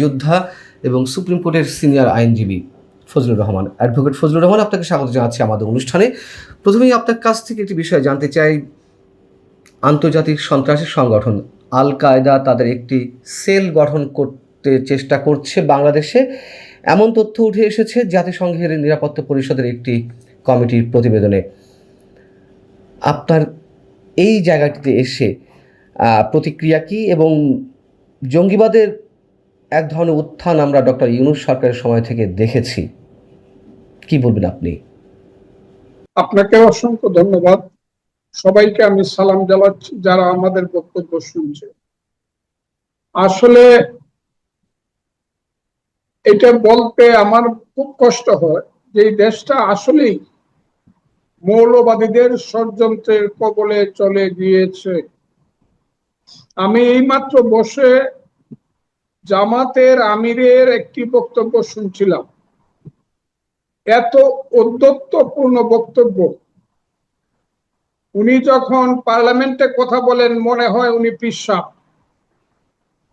যোদ্ধা এবং সুপ্রিম কোর্টের সিনিয়র আইনজীবী ফজলুর রহমান, অ্যাডভোকেট ফজলুর রহমান, আপনাকে স্বাগত জানাচ্ছি আমাদের অনুষ্ঠানে। প্রথমেই আপনার কাছ থেকে একটি বিষয় জানতে চাই। আন্তর্জাতিক সন্ত্রাসী সংগঠন আল কায়দা তাদের একটি সেল গঠন করতে চেষ্টা করছে বাংলাদেশে, এমন তথ্য উঠে এসেছে জাতিসংঘের নিরাপত্তা পরিষদের একটি কমিটির প্রতিবেদনে। আপনার এই জায়গাটিতে এসে প্রতিক্রিয়া কী, এবং জঙ্গিবাদের এক ধরনের উত্থান আমরা ডক্টর ইউনূস সরকারের সময় থেকে দেখেছি, কি বলবেন আপনি? আপনাকে অসংখ্য ধন্যবাদ। সবাইকে আমি সালাম জানাচ্ছি যারা আমাদের বক্তব্য শুনছে। আসলে এটা বলতে আমার খুব কষ্ট হয় যে এই দেশটা আসলেই মৌলবাদীদের ষড়যন্ত্রের কবলে চলে গিয়েছে। আমি এইমাত্র বসে জামাতের আমিরের একটি বক্তব্য শুনছিলাম। এত ঔদ্ধত্যপূর্ণ বক্তব্য। উনি যখন পার্লামেন্টে কথা বলেন মনে হয় উনি পিশাব।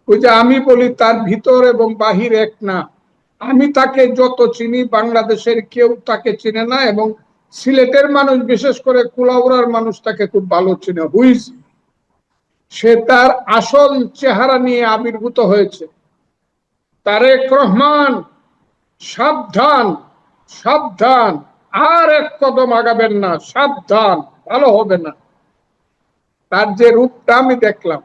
ওই যে আমি বলি তার ভিতর এবং বাহির এক না। আমি তাকে যত চিনি বাংলাদেশের কেউ তাকে চিনে না, এবং সিলেটের মানুষ বিশেষ করে কুলাউড়ার মানুষ তাকে খুব ভালো চিনে। হুইজ সে তার আসল চেহারা নিয়ে আবির্ভূত হয়েছে। তারেক রহমান, সাবধান সাবধান, আর এক কদম আগাবেন না, সাবধান, ভালো হবে না। তার যে রূপটা আমি দেখলাম,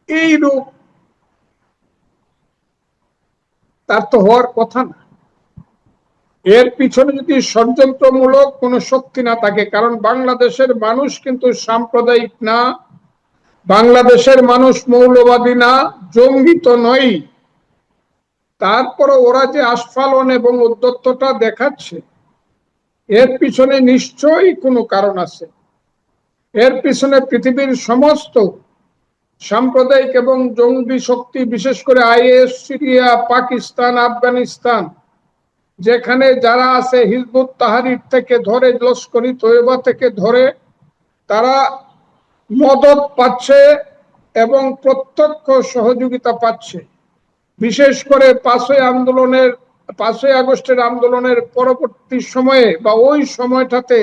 এই রূপ তার তো হওয়ার কথা না। এর পিছনে যদি ষড়যন্ত্রমূলক কোন শক্তি না থাকে, কারণ বাংলাদেশের মানুষ কিন্তু সাম্প্রদায়িক না, বাংলাদেশের মানুষ মৌলবাদী না, জঙ্গি তো নয়। তারপরে ওরা যে আস্ফালন এবং উদ্যত্তটা দেখাচ্ছে, এর পিছনে নিশ্চয়ই কোনো কারণ আছে। এর পিছনে পৃথিবীর সমস্ত সাম্প্রদায়িক এবং জঙ্গি শক্তি, বিশেষ করে আইএস, সিরিয়া, পাকিস্তান, আফগানিস্তান, যেখানে যারা আছে হিজবুত তাহরির থেকে ধরে লস্করি তৈয়বা থেকে ধরে, তারা মদত পাচ্ছে এবং প্রত্যক্ষ সহযোগিতা পাচ্ছে। বিশেষ করে 5ই আগস্টের আন্দোলনের পরবর্তী সময়ে বা ওই সময়টাতে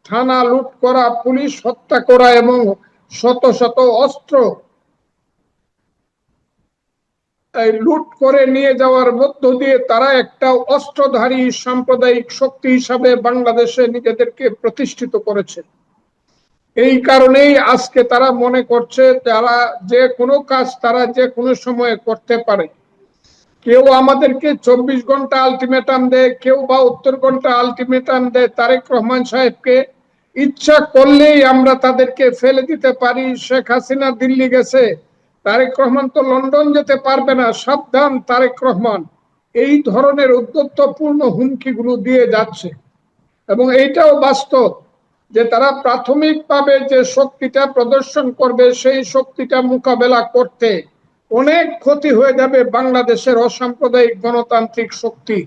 থানা লুট করা, পুলিশ হত্যা করা এবং শত শত অস্ত্র লুট করে নিয়ে যাওয়ার মধ্য দিয়ে তারা একটা অস্ত্রধারী সাম্প্রদায়িক শক্তি হিসাবে বাংলাদেশে নিজেদেরকে প্রতিষ্ঠিত করেছে। এই কারণেই আজকে তারা মনে করছে যারা যে কোনো কাজ তারা যে কোনো সময় করতে পারে। কেউ আমাদেরকে 24 ঘন্টা আলটিমেটাম দেয়, কেউ 72 ঘন্টা আলটিমেটাম দেয় তারেক রহমান সাহেবকে। ইচ্ছা করলেই আমরা তাদেরকে ফেলে দিতে পারি। শেখ হাসিনা দিল্লি গেছে, তারেক রহমান তো লন্ডন যেতে পারবে না, সাবধান তারেক রহমান। এই ধরনের উদ্যত্তপূর্ণ হুমকিগুলো দিয়ে যাচ্ছে, এবং এইটাও বাস্তব যে তারা প্রাথমিকভাবে যে শক্তিটা প্রদর্শন করবে সেই শক্তিটা মোকাবেলা করতে অনেক ক্ষতি হয়ে যাবে বাংলাদেশের অসাম্প্রদায়িক গণতান্ত্রিক শক্তি।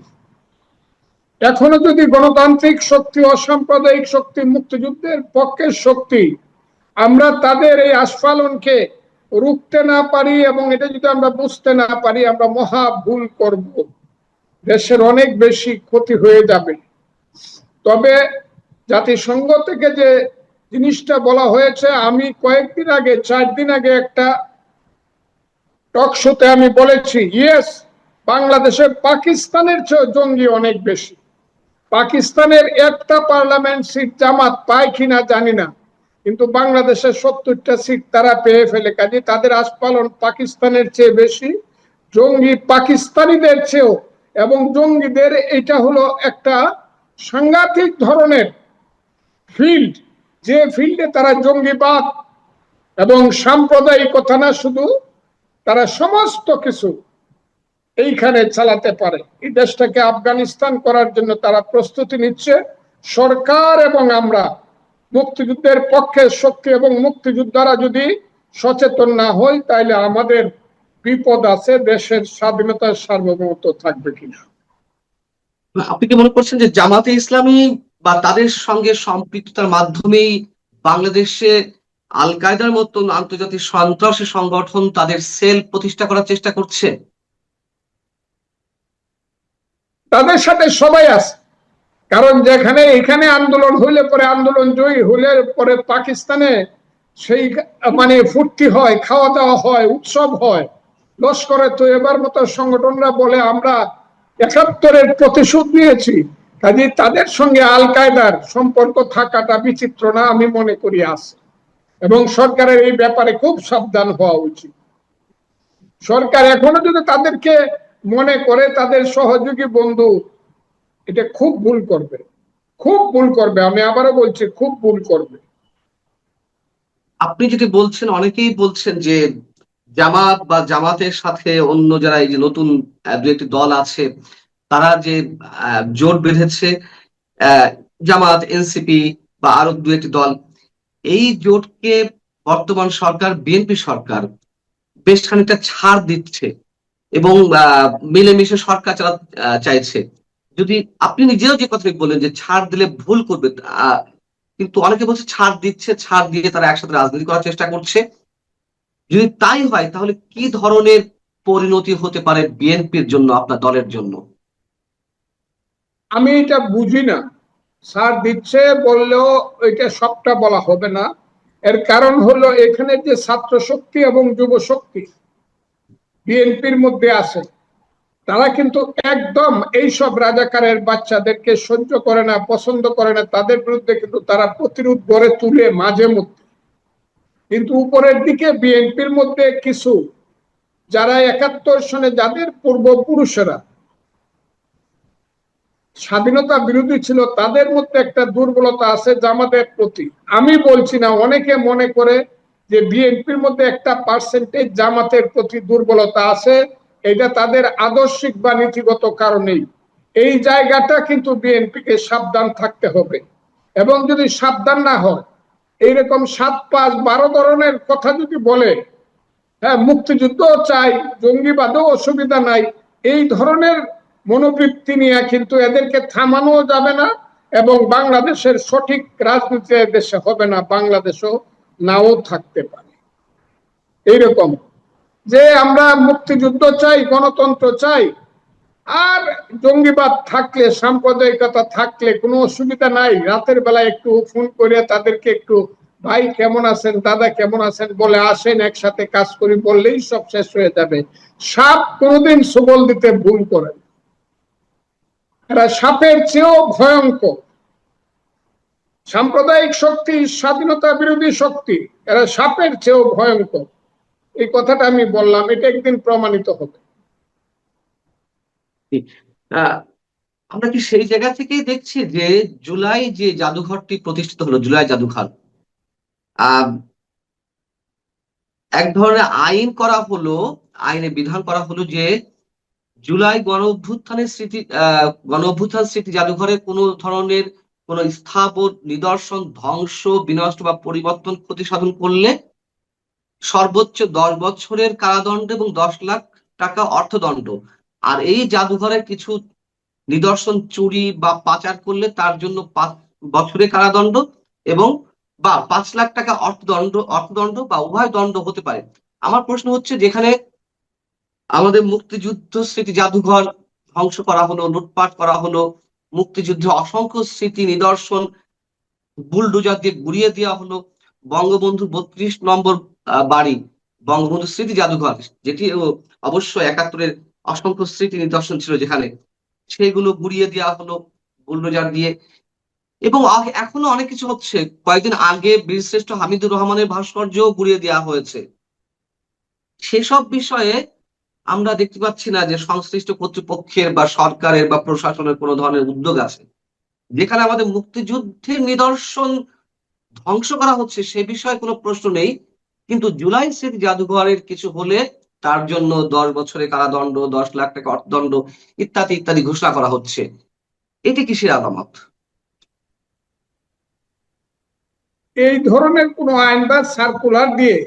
এখনো যদি গণতান্ত্রিক শক্তি, অসাম্প্রদায়িক শক্তি, মুক্তিযুদ্ধের পক্ষের শক্তি, আমরা তাদের এই আস্ফালনকে রুখতে না পারি এবং এটা যদি আমরা বুঝতে না পারি, আমরা মহা ভুল করব। দেশের অনেক বেশি ক্ষতি হয়ে যাবে। তবে জাতিসংঘ থেকে যে জিনিসটা বলা হয়েছে, আমি কয়েকদিন আগে, 4 দিন আগে একটা টক শোতে আমি বলেছি, ইয়েস, বাংলাদেশে পাকিস্তানের চেয়ে জঙ্গি অনেক বেশি। পাকিস্তানের একটা পার্লামেন্ট সিট জামাত পায় কিনা জানি না, কিন্তু বাংলাদেশের 70টা সিট তারা পেয়ে ফেলে। কাজে তাদের আস্ফালন পাকিস্তানের চেয়ে বেশি, জঙ্গি পাকিস্তানিদের চেয়েও। এবং জঙ্গিদের এটা হলো একটা সাংঘাতিক ধরনের ফিল্ড, যে ফিল্ডে তারা জঙ্গিবাদ এবং সাম্প্রদায়িকতা না, শুধু তারা সমস্ত কিছু এইখানে চালাতে পারে। এই দেশটাকে আফগানিস্তান করার জন্য তারা প্রস্তুতি নিচ্ছে। সরকার এবং আমরা মুক্তিযুদ্ধের পক্ষের শক্তি এবং মুক্তিযোদ্ধারা যদি সচেতন না হই, তাহলে আমাদের বিপদ আছে। দেশের স্বাধীনতার সার্বভৌমত্ব থাকবে কিনা। আপনি কি মনে করছেন যে জামাতে ইসলামী বা তাদের সঙ্গে সম্পৃক্ততার মাধ্যমেই বাংলাদেশে আল কায়দার মতন আন্তর্জাতিক সন্ত্রাসী সংগঠন তাদের সেল প্রতিষ্ঠা করার চেষ্টা করছে? তাদের সাথে সবাই আছে, কারণ যেখানে এখানে আন্দোলন হইলে পরে, আন্দোলন জয়ী হইলে পরে পাকিস্তানে সেই মানে ফুর্তি হয়, খাওয়া দাওয়া হয়, উৎসব হয়। লস্করে তো এবার মতো সংগঠনরা বলে আমরা ৭১-এর প্রতিশোধ নিয়েছি। কাজে তাদের সঙ্গে আল কায়দার সম্পর্ক থাকাটা বিচিত্র না, আমি মনে করি আছে। এবং সরকারের এই ব্যাপারে খুব সাবধান হওয়া উচিত। সরকার এখনো যদি তাদেরকে মনে করে তাদের সহযোগী বন্ধু, এটা খুব ভুল করবে, খুব ভুল করবে। আমি আবারও বলছি, খুব ভুল করবে। আপনি যেটি বলছেন, অনেকেই বলছেন যে জামাত বা জামাতের সাথে অন্য যারা এই যে নতুন দু একটি দল আছে, তারা যে জোট বেঁধেছে, আহ, জামাত, এনসিপি বা আরো দু একটি দল, এই জোটকে বর্তমান সরকার, বিএনপি সরকার বেশ খানিকটা ছাড় দিচ্ছে এবং মিলেমিশে সরকার চাইছে। যদি আপনি নিজেও যে কথাটি বললেন যে ছাড় দিলে ভুল করবে, কিন্তু অনেকে বলছে ছাড় দিচ্ছে, ছাড় দিয়ে তারা একসাথে রাজনীতি করার চেষ্টা করছে। যদি তাই হয় তাহলে কি ধরনের পরিণতি হতে পারে বিএনপির জন্য, আপনার দলের জন্য? আমি এটা বুঝি না। ছাড় দিচ্ছে বললেও এটা সবটা বলা হবে না। এর কারণ হলো এখানে যে ছাত্র শক্তি এবং যুব শক্তি বিএনপির মধ্যে আছে, তারা কিন্তু একদম এইসব রাজাকারের বাচ্চাদেরকে সহ্য করে না, পছন্দ করে না। তাদের বিরুদ্ধে কিন্তু তারা প্রতিরোধ গড়ে তুলে মাঝে মধ্যে। কিন্তু উপরের দিকে বিএনপির মধ্যে কিছু, যারা ৭১ সনে, যাদের পূর্বপুরুষেরা স্বাধীনতা বিরোধী ছিল, তাদের মধ্যে একটা দুর্বলতা আছে জামাতের প্রতি। আমি বলছি না, অনেকে মনে করে যে বিএনপির মধ্যে একটা পার্সেন্টেজ জামাতের প্রতি দুর্বলতা আছে। এটা তাদের আদর্শিক বা নীতিগত কারণেই। এই জায়গাটা কিন্তু বিএনপিকে সাবধান থাকতে হবে। এবং যদি সাবধান না হয়, এইরকম ৭-৫-১২ ধরনের কথা যদি বলে, হ্যাঁ মুক্তিযুদ্ধ চাই, জঙ্গিবাদও অসুবিধা নাই, এই ধরনের মনোবৃত্তি নিয়ে কিন্তু এদেরকে থামানো যাবে না। এবং বাংলাদেশের সঠিক রাজনীতি দেশে হবে না, বাংলাদেশও নাও থাকতে পারে। এইরকম যে আমরা মুক্তিযুদ্ধ চাই, গণতন্ত্র চাই, আর জঙ্গিবাদ থাকলে, সাম্প্রদায়িকতা থাকলে কোনো অসুবিধা নাই। রাতের বেলা একটু ফোন করে তাদেরকে একটু ভাই কেমন আছেন, দাদা কেমন আছেন বলে আসেন, একসাথে কাজ করি বললেই সব শেষ হয়ে যাবে। সাপ কোনোদিন সবল দিতে ভুল করেন, এরা সাপের চেয়েও ভয়ঙ্কর। সাম্প্রদায়িক শক্তি, স্বাধীনতা বিরোধী শক্তি, এরা সাপের চেয়েও ভয়ঙ্কর। এই কথাটা আমি বললাম, এটা একদিন প্রমাণিত হবে। আহ আমরা কি সেই জায়গা থেকেই দেখছি যে জুলাই যে জাদুঘরটি প্রতিষ্ঠিত হলো, জুলাই জাদুঘর, আহ এক ধরনের আইন করা হলো, আইনে বিধান করা হলো যে জুলাই গণ অভ্যুত্থানের স্মৃতি, গণ অভ্যুত্থান স্মৃতি জাদুঘরে কোনো ধরনের কোন স্থাপন, নিদর্শন ধ্বংস, বিনষ্ট বা পরিবর্তন, ক্ষতি সাধন করলে সর্বোচ্চ 10 বছরের কারাদণ্ড এবং 10 লাখ টাকা অর্থদণ্ড। আর এই জাদুঘরের কিছু নিদর্শন চুরি বা পাচার করলে তার জন্য 5 বছরের কারাদণ্ড এবং বা 5 লাখ টাকা অর্থদণ্ড বা উভয় দণ্ড হতে পারে। আমার প্রশ্ন হচ্ছে, যেখানে আমাদের মুক্তিযুদ্ধ স্মৃতি জাদুঘর ধ্বংস করা হলো, লুটপাট করা হলো, মুক্তিযুদ্ধের অসংখ্য স্মৃতি নিদর্শন বুলডোজার দিয়ে গুড়িয়ে দেওয়া হলো, বঙ্গবন্ধু 32 নম্বর বাড়ি, বঙ্গবন্ধু স্মৃতি জাদুঘর, যেটি অবশ্য ৭১-এর অসংখ্য স্মৃতি নিদর্শন ছিল যেখানে, সেগুলো গুড়িয়ে দেওয়া হলো বুলডোজার দিয়ে। এবং এখনো অনেক কিছু হচ্ছে। কয়েকদিন আগে বীরশ্রেষ্ঠ হামিদুর রহমানের ভাস্কর্য গুড়িয়ে দেওয়া হয়েছে। সেসব বিষয়ে আমরা দেখতে পাচ্ছি না যে সংশ্লিষ্ট কর্তৃপক্ষের বা সরকারের বা প্রশাসনের কোনো ধরনের উদ্যোগ আছে। যেখানে আমাদের মুক্তিযুদ্ধের নিদর্শন ধ্বংস করা হচ্ছে সে বিষয়ে কোনো প্রশ্ন নেই, কিন্তু জুলাই স্মৃতি জাদুঘরের কিছু হলে তার জন্য 10 বছরের কারাদণ্ড, 10 লাখ টাকা অর্থদণ্ড ইত্যাদি ইত্যাদি ঘোষণা করা হচ্ছে। এটি কিসের আলামত? এই ধরনের কোনো আইন বা সার্কুলার দিয়ে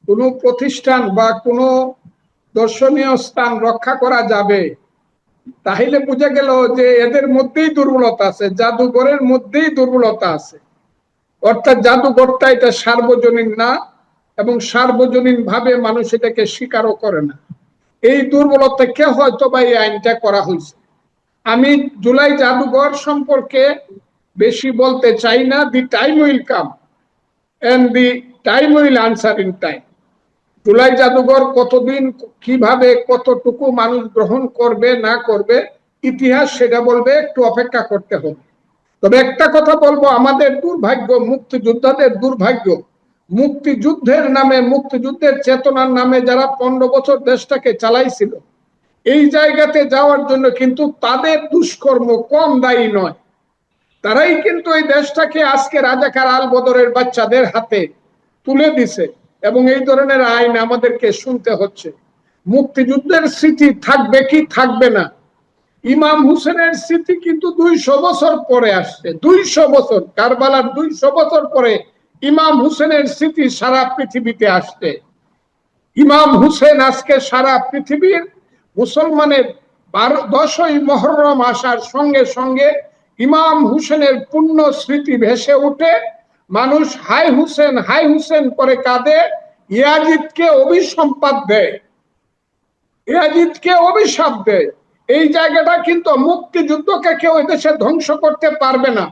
কোনো প্রতিষ্ঠান বা কোনো দর্শনীয় স্থান রক্ষা করা যাবে, তাহলে বুঝা গেল যে এদের মধ্যেই দুর্বলতা আছে, জাদুঘরের মধ্যেই দুর্বলতা আছে। অর্থাৎ জাদুঘরটা এটা সার্বজনীন না, এবং সার্বজনীন ভাবে মানুষ এটাকে স্বীকারও করে না। এই দুর্বলতাকে হয়তো বা এই আইনটা করা হয়েছে। আমি জুলাই জাদুঘর সম্পর্কে বেশি বলতে চাই না। The time will come and the time will answer in time. জুলাই জাদুঘর কতদিন, কিভাবে, কতটুকু মানুষ গ্রহণ করবে না করবে, ইতিহাস সেটা বলবে, একটু অপেক্ষা করতে হবে। তবে একটা কথা বলবো, আমাদের দুর্ভাগ্য, মুক্তিযোদ্ধাদের দুর্ভাগ্য, মুক্তিযুদ্ধের নামে, মুক্তিযুদ্ধের চেতনার নামে যারা 15 বছর দেশটাকে চালাইছিল, এই জায়গাতে যাওয়ার জন্য কিন্তু তাদের দুষ্কর্ম কম দায়ী নয়। তারাই কিন্তু এই দেশটাকে আজকে রাজাকার আল বদরের বাচ্চাদের হাতে তুলে দিছে, এবং এই ধরনের আইন আমাদেরকে শুনতে হচ্ছে। মুক্তিযুদ্ধের স্মৃতি থাকবে কি থাকবে না, ইমাম হুসেনের স্মৃতি কিন্তু 200 বছর পরে আসছে। 200 বছর, কারবালার 200 বছর পরে ইমাম হুসেনের স্মৃতি সারা পৃথিবীতে আসছে। ইমাম হুসেন আজকে সারা পৃথিবীর মুসলমানের 10ই মুহররম আসার সঙ্গে সঙ্গে ইমাম হুসেনের পুণ্য স্মৃতি ভেসে ওঠে। মানুষ হাই হুসেন হাই হুসেন করে কাঁদে, ইয়াজিদকে অভিসম্পাত দেয়, ইয়াজিদকে অভিশাপ দেয়। এই জায়গাটা কিন্তু মুক্তিযুদ্ধকে কেউ এদেশে ধ্বংস করতে পারবে না।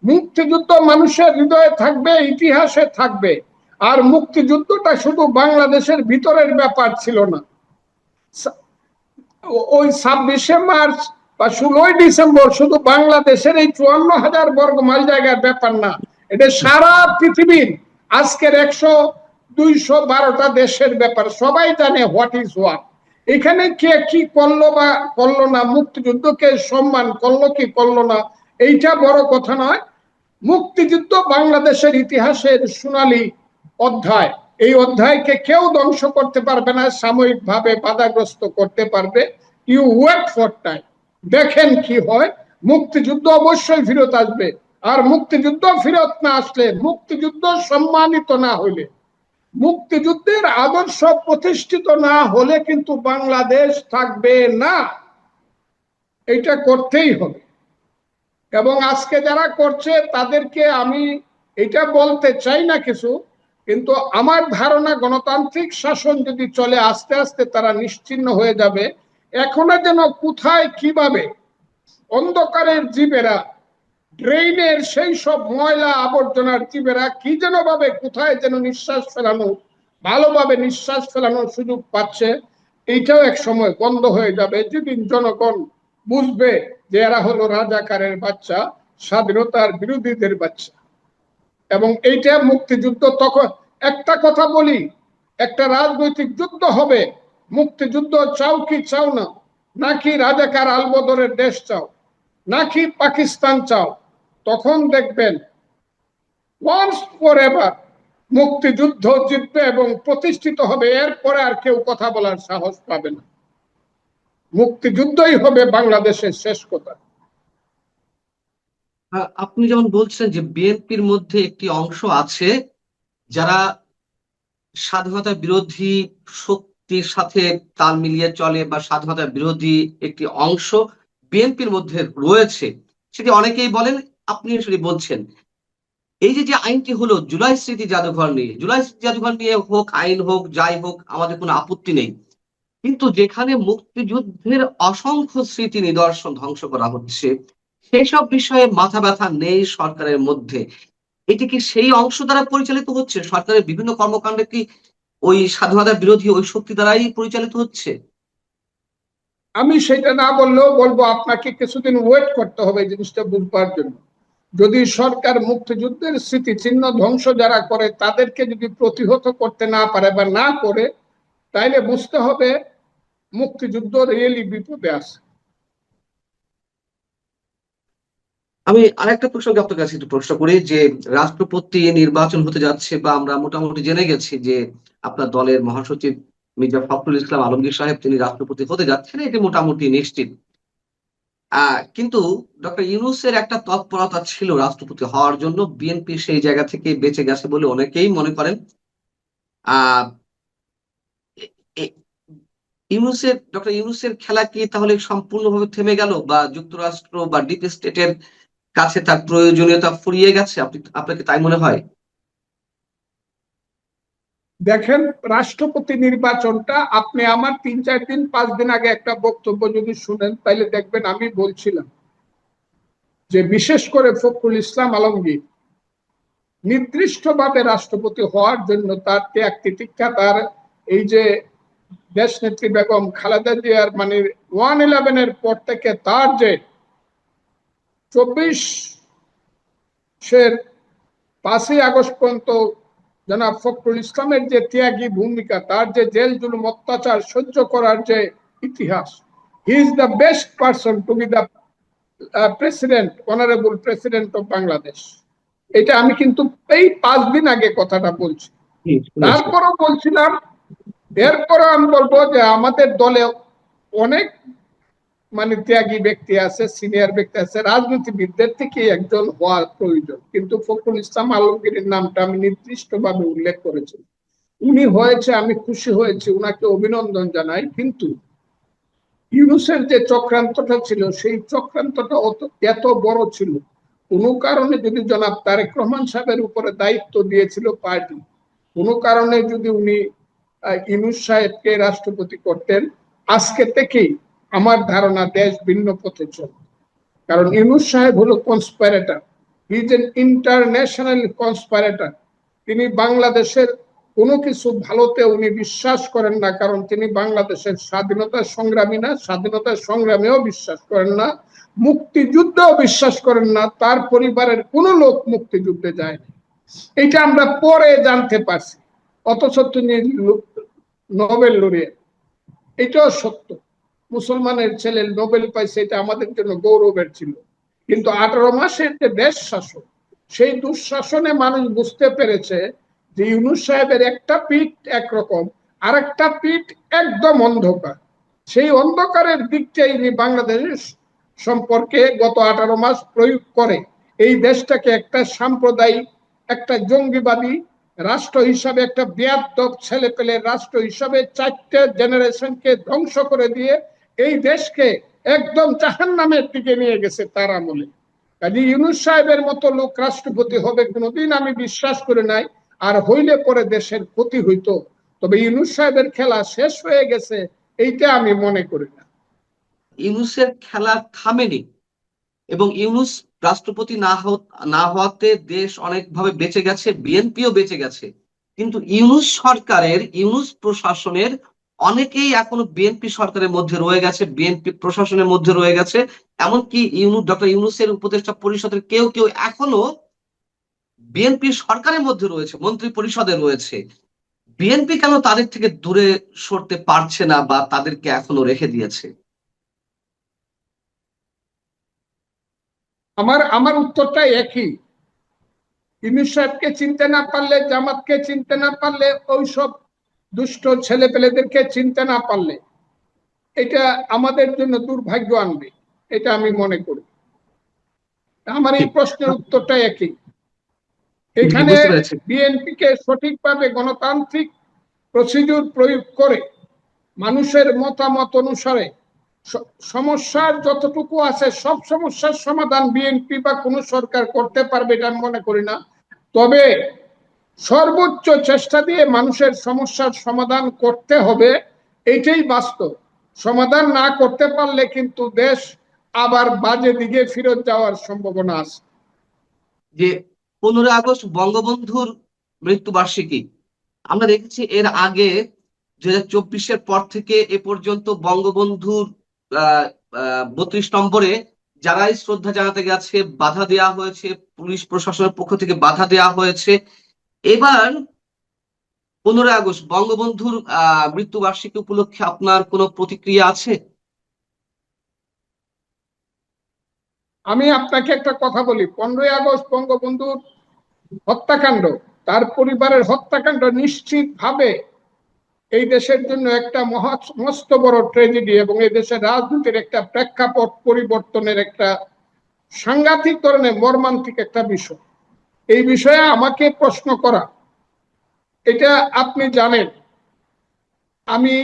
মুক্তিযুদ্ধ মানুষের হৃদয়ে থাকবে, ইতিহাসে থাকবে। আর মুক্তিযুদ্ধটা শুধু বাংলাদেশের ভিতরের ব্যাপার ছিল না। ওই 26শে মার্চ বা 16ই ডিসেম্বর শুধু বাংলাদেশের এই 54,000 বর্গ মাইল জায়গার ব্যাপার না, এটা সারা পৃথিবীর আজকের 100-212টা দেশের ব্যাপার। সবাই জানে হোয়াট ইজ হোয়াট। এখানে কে কি করলো বা করলো না, মুক্তিযুদ্ধকে সম্মান করলো কি করলো না, এইটা বড় কথা নয়। মুক্তিযুদ্ধ বাংলাদেশের ইতিহাসের সোনালী অধ্যায়। এই অধ্যায়কে কেউ ধ্বংস করতে পারবে না, সাময়িকভাবে বাধাগ্রস্ত করতে পারবে। ইউ ওয়েট ফর টাইম, দেখেন কি হয়। মুক্তিযুদ্ধ অবশ্যই ফিরত আসবে। আর মুক্তিযুদ্ধ ফিরত না আসলে, মুক্তিযুদ্ধ সম্মানিত না হলে, মুক্তিযুদ্ধের আদর্শ প্রতিষ্ঠিত না হলে কিন্তু বাংলাদেশ থাকবে না। এটা করতেই হবে। এবং আজকে যারা করছে তাদেরকে আমি এটা বলতে চাই না কিছু, কিন্তু আমার ধারণা গণতান্ত্রিক শাসন যদি চলে, আস্তে আস্তে তারা নিশ্চিহ্ন হয়ে যাবে। এখনো যেন কোথায় কিভাবে অন্ধকারের জীবেরা, ড্রেইনের সেই সব ময়লা আবর্জনার জীবেরা কি যেন ভাবে কোথায় যেন নিঃশ্বাস ফেলানো, ভালোভাবে নিঃশ্বাস ফেলানোর সুযোগ পাচ্ছে, এইটাও এক সময় বন্ধ হয়ে যাবে, যেদিন জনগণ বুঝবে যে এরা হলো রাজাকারের বাচ্চা, স্বাধীনতার বিরোধীদের বাচ্চা। এবং এইটা মুক্তিযুদ্ধ। তখন একটা কথা বলি, একটা রাজনৈতিক যুদ্ধ হবে। মুক্তিযুদ্ধ চাও কি চাও না, নাকি রাজাকার আলবদরের দেশ চাও, নাকি পাকিস্তান চাও, তখন দেখবেন ওয়ান্স ফর এভার মুক্তিযুদ্ধ জিতবে এবং প্রতিষ্ঠিত হবে। এরপরে আর কেউ কথা বলার সাহস পাবে না। মুক্তিযুদ্ধই হবে বাংলাদেশের শেষ কথা। আপনি যেমন বলছেন যে বিএনপির মধ্যে একটি অংশ আছে যারা স্বাধীনতা বিরোধী শক্তির সাথে তাল মিলিয়ে চলে, বা স্বাধীনতা বিরোধী একটি অংশ বিএনপির মধ্যে রয়েছে, সেটি অনেকেই বলেন, আপনি সেটি বলছেন। এই যে যে আইনটি হলো জুলাই স্মৃতি জাদুঘর নিয়ে, জুলাই স্মৃতি জাদুঘর নিয়ে হোক, আইন হোক, যাই হোক, আমাদের কোনো আপত্তি নেই। কিন্তু যেখানে মুক্তিযুদ্ধের অসংখ্য স্মৃতি নিদর্শন ধ্বংস করা হচ্ছে, সেই সব বিষয়ে মাথা ব্যথা নেই সরকারের মধ্যে। এটি কি সেই অংশ দ্বারা পরিচালিত হচ্ছে? সরকারের বিভিন্ন কর্মকাণ্ড কি ওই স্বাধীনতা বিরোধী ওই শক্তি দ্বারাই পরিচালিত হচ্ছে? আমি সেটা না বললেও বলবো, আপনাকে কিছুদিন ওয়েট করতে হবে জিনিসটা বুঝবার জন্য। যদি সরকার মুক্তিযুদ্ধের স্মৃতিচিহ্ন ধ্বংস যারা করে তাদেরকে যদি প্রতিহত করতে না পারে বা না করে, তাইলে বুঝতে হবে মুক্তিযুদ্ধ রিয়েলি বিপদে আছে। আমি আরেকটা প্রসঙ্গে আপনার কাছে একটু প্রশ্ন করি যে রাষ্ট্রপতি নির্বাচন হতে যাচ্ছে, বা আমরা মোটামুটি জেনে গেছি যে আপনার দলের মহাসচিব মির্জা ফখরুল ইসলাম আলমগীর সাহেব তিনি রাষ্ট্রপতি হতে যাচ্ছেন, এটি মোটামুটি নিশ্চিত। কিন্তু ডক্টর ইউনূসের একটা তৎপরতা ছিল রাষ্ট্রপতি হওয়ার জন্য, বিএনপি সেই জায়গা থেকে বেঁচে গেছে বলে অনেকেই মনে করেন। আহ ডক্টর ইউনূসের খেলা কি তাহলে সম্পূর্ণভাবে থেমে গেল, বা যুক্তরাষ্ট্র বা ডিপ স্টেটের কাছে তার প্রয়োজনীয়তা ফুরিয়ে গেছে? আপনাকে তাই মনে হয়? দেখেন, রাষ্ট্রপতি নির্বাচনটা আপনি আমার 3-4 দিন 5 দিন আগে একটা বক্তব্য যদি শুনেন তাহলে দেখবেন আমি বলছিলাম যে বিশেষ করে ফখরুল ইসলাম আলমগীর নির্দিষ্টভাবে রাষ্ট্রপতি হওয়ার জন্য তার ত্যাগ তিতিক্ষা, তার এই যে দেশ নেত্রী বেগম খালেদা জিয়ার মানে 1/11-এর পর থেকে তার যে 5ই আগস্ট পর্যন্ত জনাব ফখরুল ইসলামের যে ত্যাগী ভূমিকা, তার যে জেল জুলুম অত্যাচার সহ্য করার যে ইতিহাস, he is the best person to B the president, honourable president of Bangladesh. এটা আমি কিন্তু এই 5 দিন আগে কথাটা বলছি। তারপরও বলছিলাম, এরপরও আমি বলবো যে আমাদের দলে অনেক মানে ত্যাগী ব্যক্তি আছে, সিনিয়র ব্যক্তি আছে, রাজনীতিবিদদের থেকে একজন হওয়া প্রয়োজন, কিন্তু ফখরুল ইসলাম আলমগীরের নামটা আমি নির্দিষ্টভাবে উল্লেখ করেছি। উনি হয়েছে, আমি খুশি হয়েছি, উনাকে অভিনন্দন জানাই, কিন্তু ইউনূসের যে চক্রান্তটা ছিল সেই চক্রান্তটা এত বড় ছিল, কোনো কারণে যদি জনাব তারেক রহমান সাহেবের উপরে দায়িত্ব দিয়েছিল পার্টি, কোনো কারণে যদি উনি ইউনূস সাহেবকে রাষ্ট্রপতি করতেন, আজকে থেকেই আমার ধারণা দেশ ভিন্ন পথে চলবে। কারণ ইউনূস সাহেব হলো কনস্পাইরেটর, হি ইজ এন ইন্টারন্যাশনাল কনস্পাইরেটর। তিনি বাংলাদেশের কোনো কিছু ভালোতে উনি বিশ্বাস করেন না, কারণ তিনি বাংলাদেশের স্বাধীনতার সংগ্রামী না, স্বাধীনতার সংগ্রামেও বিশ্বাস করেন না, মুক্তিযুদ্ধেও বিশ্বাস করেন না, তার পরিবারের কোনো লোক মুক্তিযুদ্ধে যায়নি। এটা আমরা পরে জানতে পারছি, অথচ তিনি নোবেল লরিয়েট, এটাও সত্য। মুসলমানের ছেলে নোবেল পাইছে, এটা আমাদের জন্য গৌরবের ছিল। কিন্তু 18 মাসের যে দেশ শাসন, সেই দুঃশাসনে মানুষ বুঝতে পেরেছে যে ইউনূস সাহেবের একটা পিঠ একরকম, আর একটা পিঠ একদম অন্ধকার। সেই অন্ধকারের দিকটাই ইনি বাংলাদেশ সম্পর্কে গত 18 মাস প্রয়োগ করে এই দেশটাকে একটা সাম্প্রদায়িক, একটা জঙ্গিবাদী রাষ্ট্র হিসাবে, একটা বেয়াদব ছেলে পেলে রাষ্ট্র হিসাবে 4টে জেনারেশনকে ধ্বংস করে দিয়ে এই দেশকে একদম জাহান্নামের দিকে নিয়ে গেছে তার আমলে। কাজে ইউনূস সাহেবের মতো লোক রাষ্ট্রপতি হবে কোনোদিন আমি বিশ্বাস করে নাই, আর হইলে পরে দেশের ক্ষতি হইতো। তবে ইউনূস সাহেবের খেলা শেষ হয়ে গেছে এইটা আমি মনে করি না। ইউনূসের খেলা থামেনি, এবং ইউনূস রাষ্ট্রপতি না হওয়াতে দেশ অনেকভাবে বেঁচে গেছে, বিএনপিও বেঁচে গেছে। কিন্তু ইউনূস সরকারের, ইউনূস প্রশাসনের অনেকেই এখনো বিএনপি সরকারের মধ্যে রয়ে গেছে, বিএনপি প্রশাসনের মধ্যে রয়ে গেছে। এমনকি ডক্টর ইউনূসের উপদেষ্টা পরিষদের কেউ কেউ এখনো বিএনপি সরকারের মধ্যে রয়েছে, মন্ত্রী পরিষদে রয়েছে। বিএনপি কেন তাদের থেকে দূরে সরতে পারছে না, বা তাদেরকে এখনো রেখে দিয়েছে? আমার উত্তরটা একই। ইউনূস সাহেবকে চিনতে না পারলে, জামাতকে চিনতে না পারলে, ওই সব দুষ্ট ছেলে পেলেদেরকে চিনতে না পারলে এটা আমাদের জন্য দুর্ভাগ্য আনবে, এটা আমি মনে করি। আমার এই প্রশ্নের উত্তরটা একই। এখানে বুঝতে পেরেছি। বিএনপিকে সঠিকভাবে গণতান্ত্রিক প্রসিডিউর প্রয়োগ করে মানুষের মতামত অনুসারে সমস্যার যতটুকু আছে সব সমস্যার সমাধান বিএনপি বা কোনো সরকার করতে পারবে এটা আমি মনে করি না। তবে সর্বোচ্চ চেষ্টা দিয়ে মানুষের সমস্যার সমাধান করতে হবে, এটাই বাস্তব। সমাধান না করতে পারলে কিন্তু দেশ আবার বাজে দিকে ফিরত যাওয়ার সম্ভাবনা আছে। যে 15ই আগস্ট বঙ্গবন্ধুর মৃত্যুবার্ষিকী, আমরা দেখেছি এর আগে 2024-এর পর থেকে এ পর্যন্ত বঙ্গবন্ধুর 32 নম্বরে যারাই শ্রদ্ধা জানাতে গেছে বাধা দেওয়া হয়েছে, পুলিশ প্রশাসনের পক্ষ থেকে বাধা দেওয়া হয়েছে। এবার 15ই আগস্ট বঙ্গবন্ধুর মৃত্যুবার্ষিকী উপলক্ষে আপনার কোনো প্রতিক্রিয়া আছে? আমি আপনাকে একটা কথা বলি, 15ই আগস্ট বঙ্গবন্ধুর হত্যাকাণ্ড, তার পরিবারের হত্যাকাণ্ড নিশ্চিতভাবে এই দেশের জন্য একটা মস্ত বড় ট্র্যাজেডি, এবং এই দেশের রাজনীতির একটা প্রেক্ষাপট পরিবর্তনের একটা সাংঘাতিক ধরনের মর্মান্তিক একটা বিষয়। এই বিষয়ে আমাকে প্রশ্ন করা, এটা আপনি জানেন আমি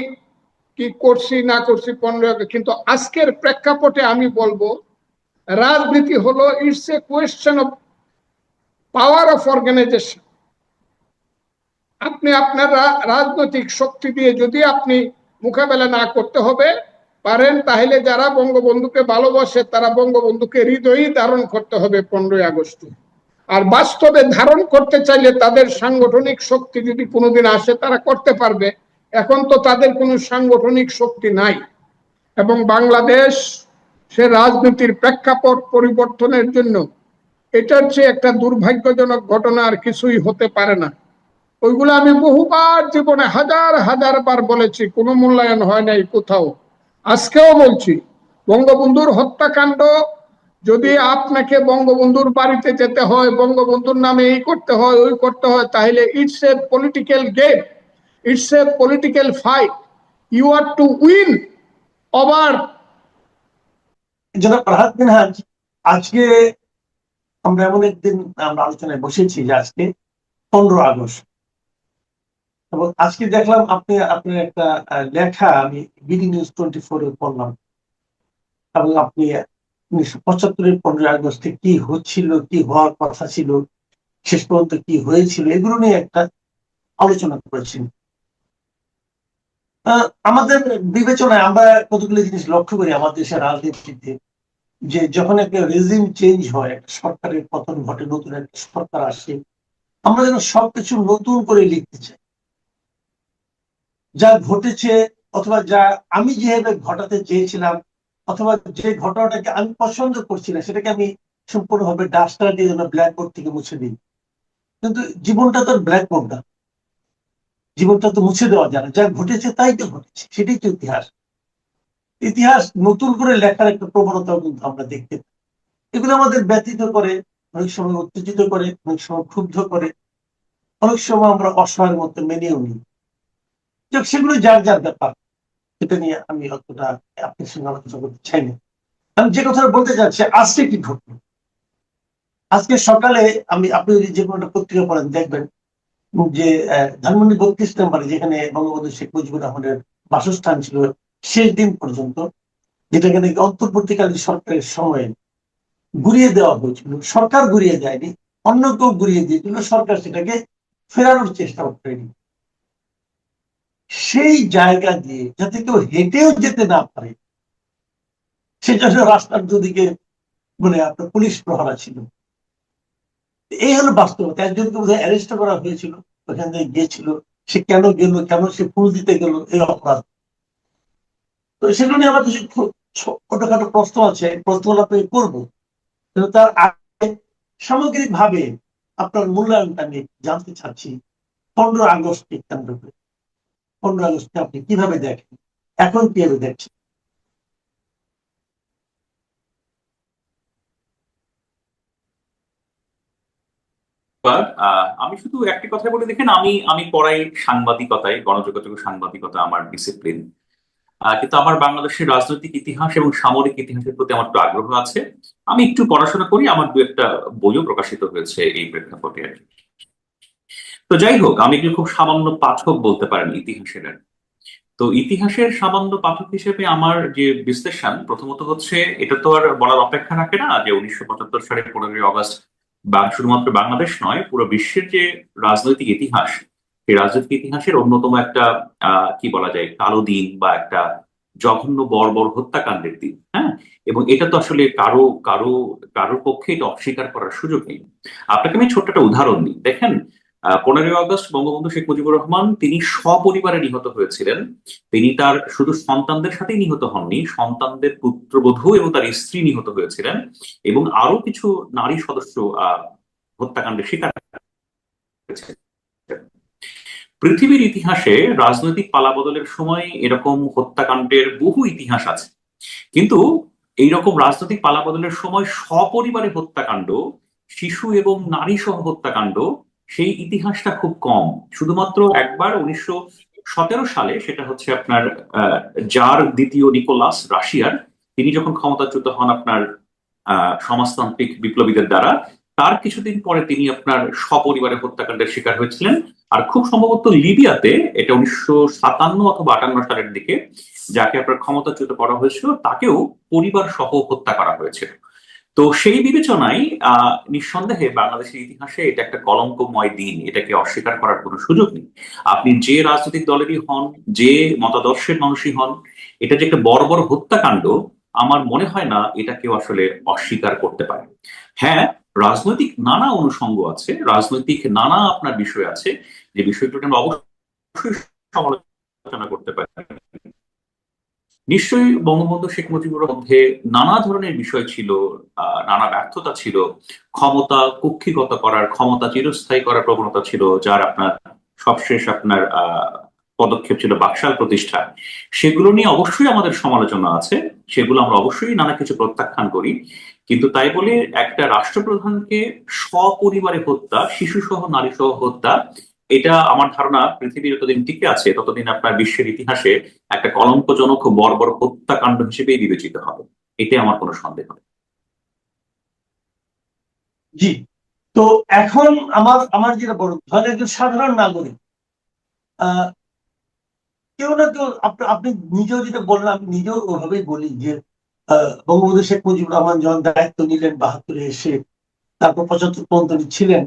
কি করছি না করছি 15 আগস্ট, কিন্তু আজকের প্রেক্ষাপটে আমি বলবো রাজনীতি হলো it's a question of power of organisation. আপনি আপনার রাজনৈতিক শক্তি দিয়ে যদি আপনি মোকাবেলা না করতে হবে পারেন, তাহলে যারা বঙ্গবন্ধুকে ভালোবাসে তারা বঙ্গবন্ধুকে হৃদয়ে ধারণ করতে হবে 15ই আগস্ট। আর বাস্তবে ধারণ করতে চাইলে তাদের সাংগঠনিক শক্তি যদি কোনোদিন আসে তারা করতে পারবে। এখন তো তাদের কোনো সাংগঠনিক শক্তি নাই, এবং বাংলাদেশ সে রাজনীতির প্রেক্ষাপট পরিবর্তনের জন্য এটার চেয়ে একটা দুর্ভাগ্যজনক ঘটনা আর কিছুই হতে পারে না। ওইগুলো আমি বহুবার জীবনে হাজার হাজার বার বলেছি, কোনো মূল্যায়ন হয় নাই কোথাও, আজকেও বলছি। বঙ্গবন্ধুর হত্যাকাণ্ড যদি আপনাকে বঙ্গবন্ধুর বাড়িতে যেতে হয়, বঙ্গবন্ধুর নামে এই করতে হয় ওই করতে হয়, তাহলে it's a political game, it's a political fight, you are to win over. জনাব রাহাত মিনহাজ, আজকে আমরা এমন একদিন আমরা আলোচনায় বসেছি যে আজকে 15 আগস্ট, এবং আজকে দেখলাম আপনি আপনার একটা লেখা আমি বিডি নিউজ 24 এ পড়লাম, এবং আপনি 1975-এর 15 আগস্টে কি হচ্ছিল, কি হওয়ার কথা ছিল, শেষ পর্যন্ত কি হয়েছিল, এগুলো নিয়ে একটা আলোচনা করেছেন। আমাদের বিবেচনায় আমরা কতগুলো জিনিস লক্ষ্য করি আমাদের দেশের রাজনীতিতে, যে যখন একটা রেজিম চেঞ্জ হয়, একটা সরকারের পতন ঘটে, নতুন একটা সরকার আসে, আমরা যেন সবকিছু নতুন করে লিখতে চাই। যা ঘটেছে অথবা যা আমি যেভাবে ঘটাতে চেয়েছিলাম অথবা যে ঘটনাটাকে আমি পছন্দ করছি না সেটাকে আমি সম্পূর্ণভাবে ডাস্টার দিয়ে যেন ব্ল্যাকবোর্ড থেকে মুছে দিই। কিন্তু জীবনটা তো ব্ল্যাকবোর্ড না, জীবনটা তো মুছে দেওয়া যায় না, যা ঘটেছে তাই তো ঘটেছে, সেটাই তো ইতিহাস। ইতিহাস নতুন করে লেখার একটা প্রবণতা কিন্তু আমরা দেখতে পাই। এগুলো আমাদের ব্যথিত করে, অনেক সময় উত্তেজিত করে, অনেক সময় ক্ষুব্ধ করে, অনেক সময় আমরা অসহায়ের মধ্যে মেনেও নিই। সেগুলো যার যার ব্যাপার, এটা নিয়ে আমি অতটা আপনার সঙ্গে আলোচনা করতে চাই না। আমি যে কথাটা বলতে চাচ্ছি, আজকে কি ঘটলো। আজকে সকালে আপনি যদি যে কোনো একটা পত্রিকা পড়েন দেখবেন যে ধানমন্ডি 32 নম্বরে, যেখানে বঙ্গবন্ধু শেখ মুজিবুর রহমানের বাসস্থান ছিল শেষ দিন পর্যন্ত, যেটাকে নাকি অন্তর্বর্তীকালীন সরকারের সময়ে ঘুরিয়ে দেওয়া হয়েছিল, সরকার ঘুরিয়ে দেয়নি, অন্য কেউ ঘুরিয়ে দিয়েছিল, সরকার সেটাকে ফেরানোর চেষ্টা করেনি। সেই জায়গা দিয়ে যাতে কেউ হেঁটেও যেতে না পারে সেজন্য রাস্তার দুদিকে আপনার পুলিশ প্রহরা ছিল। এই হলো বাস্তবতা। একজনকে বোধহয় অ্যারেস্ট করা হয়েছিল, ওখান থেকে গিয়েছিল, সে কেন গেল, কেন সে ফুল দিতে গেল, এই অপরাধ। তো সেগুলো নিয়ে আমার কিছু ছোটখাটো প্রশ্ন আছে, প্রশ্নগুলো আপনাকে করবো, কিন্তু তার আগে সামগ্রিক ভাবে আপনার মূল্যায়নটা আমি জানতে চাচ্ছি 15 আগস্টকে কেন্দ্র করে। 15 আগস্টকে আপনি কিভাবে দেখেন, এখন কিভাবে দেখছেন? আমি শুধু একটি কথা বলে দেখেন, আমি আমি পড়াই সাংবাদিকতায়, গণযোগাযোগ ও সাংবাদিকতা আমার ডিসিপ্লিন। কিন্তু আমার বাংলাদেশের রাজনৈতিক ইতিহাস এবং সামরিক ইতিহাসের প্রতি আমার একটু আগ্রহ আছে। আমি একটু পড়াশোনা করি, আমার দু একটা বইও প্রকাশিত হয়েছে এই প্রেক্ষাপটে আর কি। তো যাই হোক, আমি একটু খুব সামান্য পাঠক বলতে পারেন ইতিহাসের আর কি। তো ইতিহাসের সামান্য পাঠক হিসেবে আমার যে বিশ্লেষণ, প্রথমত হচ্ছে, এটা তো আর বলার অপেক্ষা রাখে না যে 1975 সালের 15ই আগস্ট বা শুধুমাত্র বাংলাদেশ নয়, পুরো বিশ্বের যে রাজনৈতিক ইতিহাস, সেই রাজনৈতিক ইতিহাসের অন্যতম একটা কি বলা যায়, কালো দিন বা একটা জঘন্য বর্বর হত্যাকাণ্ডের দিন। হ্যাঁ, এবং এটা তো আসলে কারো কারো কারোর পক্ষে এটা অস্বীকার করার সুযোগ নেই। আপনাকে আমি ছোট্ট একটা উদাহরণ দিই, দেখেন। 15ই আগস্ট বঙ্গবন্ধু শেখ মুজিবুর রহমান তিনি সপরিবারে নিহত হয়েছিলেন। তিনি তার শুধু সন্তানদের সাথেই নিহত হননি, সন্তানদের পুত্রবধূ এবং তার স্ত্রী নিহত হয়েছিলেন, এবং আরো কিছু নারী সদস্য হত্যাকাণ্ডের শিকার হয়েছে। পৃথিবীর ইতিহাসে রাজনৈতিক পালাবদলের সময় এরকম হত্যাকাণ্ডের বহু ইতিহাস আছে, কিন্তু এইরকম রাজনৈতিক পালাবদলের সময় সপরিবারে হত্যাকাণ্ড, শিশু এবং নারী সহ হত্যাকাণ্ড, সেই ইতিহাসটা খুব কম। শুধুমাত্র একবার 1917 সালে, সেটা হচ্ছে আপনার জার দ্বিতীয় নিকোলাস রাশিয়ার, তিনি যখন ক্ষমতাচ্যুত হন আপনার সমাজতান্ত্রিক বিপ্লবীদের দ্বারা, তার কিছুদিন পরে তিনি আপনার সপরিবারে হত্যাকাণ্ডের শিকার হয়েছিলেন। আর খুব সম্ভবত লিবিয়াতে, এটা 1957 অথবা 58 সালের দিকে, যাকে আপনার ক্ষমতাচ্যুত করা হয়েছিল তাকেও পরিবার সহ হত্যা করা হয়েছিল। তো সেই বিবেচনায় নিঃসন্দেহে বাংলাদেশের ইতিহাসে এটা একটা কলঙ্কময় দিন, এটাকে অস্বীকার করার কোনো সুযোগ নেই। আপনি যে রাজনৈতিক দলেরই হন, যে মতাদর্শের মানুষই হন, এটা যে একটা বড় বড় হত্যাকাণ্ড, আমার মনে হয় না এটা কেউ আসলে অস্বীকার করতে পারে। হ্যাঁ, রাজনৈতিক নানা অনুষঙ্গ আছে, রাজনৈতিক নানা আপনার বিষয় আছে, যে বিষয়গুলো আমরা অবশ্যই সমালোচনা করতে পারি। নিশ্চয়ই বঙ্গবন্ধু শেখ মুজিবুর মধ্যে নানা ধরনের বিষয় ছিল, নানা ব্যর্থতা ছিল, ক্ষমতা কুক্ষিগত করার, ক্ষমতা চিরস্থায়ী করার প্রবণতা ছিল, যার আপনার সবশেষ আপনার পদক্ষেপ ছিল বাকশাল প্রতিষ্ঠা। সেগুলো নিয়ে অবশ্যই আমাদের সমালোচনা আছে, সেগুলো আমরা অবশ্যই নানা কিছু প্রত্যাখ্যান করি। কিন্তু তাই বলে একটা রাষ্ট্রপ্রধানকে সপরিবারে হত্যা, শিশু সহ নারী সহ হত্যা, এটা আমার ধারণা পৃথিবী যতদিন টিকে আছে ততদিন আপনার বিশ্বের ইতিহাসে একটা কলঙ্কজনক ও বর্বর হত্যাকাণ্ড হিসেবেই বিবেচিত হবে, এতে আমার কোনো সন্দেহ নেই। জি। তো এখন আমার আমার যেটা বড়, ধরেন একজন সাধারণ নাগরিক, আহ কেউ না কেউ, আপনি নিজেও যেটা বললেন, আমি নিজেও ওভাবেই বলি যে বঙ্গবন্ধু শেখ মুজিবুর রহমান যখন দায়িত্ব নিলেন 72-এ এসে, তারপর 75 পর্যন্ত ছিলেন,